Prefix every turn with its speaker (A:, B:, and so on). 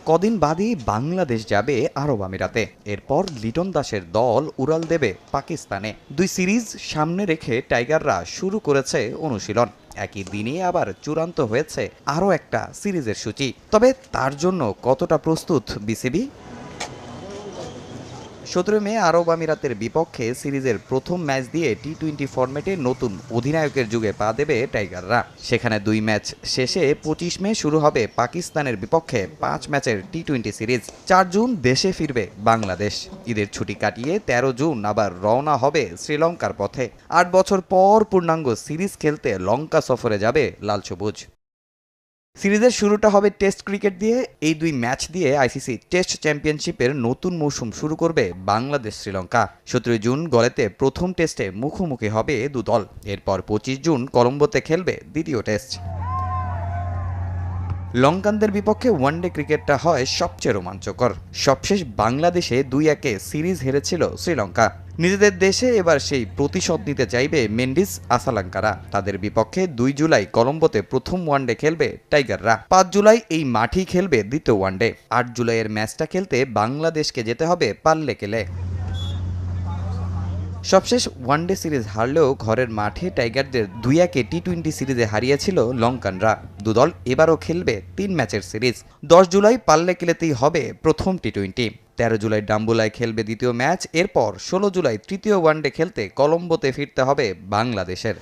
A: কদিন বাদই বাংলাদেশ যাবে আরব আমিরাতে। এরপর লিটন দাসের দল উড়াল দেবে পাকিস্তানে। দুই সিরিজ সামনে রেখে টাইগাররা শুরু করেছে অনুশীলন। একই দিনে আবার চূড়ান্ত হয়েছে আরও একটা সিরিজের সূচি। তবে তার জন্য কতটা প্রস্তুত বিসিবি? 17 মে আরব আমিরাতের বিপক্ষে সিরিজের প্রথম ম্যাচ দিয়ে টি-20 ফরম্যাটে নতুন অধিনায়কের যুগে পা দেবে টাইগাররা। সেখানে 2 ম্যাচ শেষে 25 মে শুরু হবে পাকিস্তানের বিপক্ষে 5 ম্যাচের টি-20 সিরিজ। 4 জুন দেশে ফিরবে বাংলাদেশ। ঈদের ছুটি কাটিয়ে 13 জুন আবার রওনা হবে শ্রীলঙ্কার পথে। 8 বছর পর পূর্ণাঙ্গ সিরিজ খেলতে লঙ্কা সফরে যাবে লাল সবুজ। সিরিজের শুরুটা হবে টেস্ট ক্রিকেট দিয়ে। এই 2 ম্যাচ দিয়ে আইসিসি টেস্ট চ্যাম্পিয়নশিপের নতুন মৌসুম শুরু করবে বাংলাদেশ শ্রীলঙ্কা। 17 জুন গলেতে প্রথম টেস্টে মুখোমুখি হবে দু দল। এরপর 25 জুন কলম্বোতে খেলবে দ্বিতীয় টেস্ট। লঙ্কানদের বিপক্ষে ওয়ানডে ক্রিকেটটা হয় সবচেয়ে রোমাঞ্চকর। সবশেষ বাংলাদেশে 2-1 সিরিজ হেরেছিল শ্রীলঙ্কা। নিজেদের দেশে এবার সেই প্রতিশোধ নিতে চাইবে মেন্ডিস আসালাঙ্কারা। তাদের বিপক্ষে 2 জুলাই কলম্বোতে প্রথম ওয়ানডে খেলবে টাইগাররা। 5 জুলাই এই মাঠেই খেলবে দ্বিতীয় ওয়ানডে। 8 জুলাইয়ের ম্যাচটা খেলতে বাংলাদেশকে যেতে হবে পাল্লেকেলে। সবশেষ ওয়ানডে সিরিজ হারলেও ঘরের মাঠে টাইগারদের 2-1 টি-20 সিরিজে হারিয়েছিল লঙ্কানরা। দুদল এবারও খেলবে 3 ম্যাচের সিরিজ। 10 জুলাই পাল্লেকেলেতেই হবে প্রথম টি-20। 13 জুলাই ডাম্বুলায় খেলবে দ্বিতীয় ম্যাচ। এরপর 16 জুলাই তৃতীয় ওয়ানডে খেলতে কলম্বোতে ফিরতে হবে বাংলাদেশের।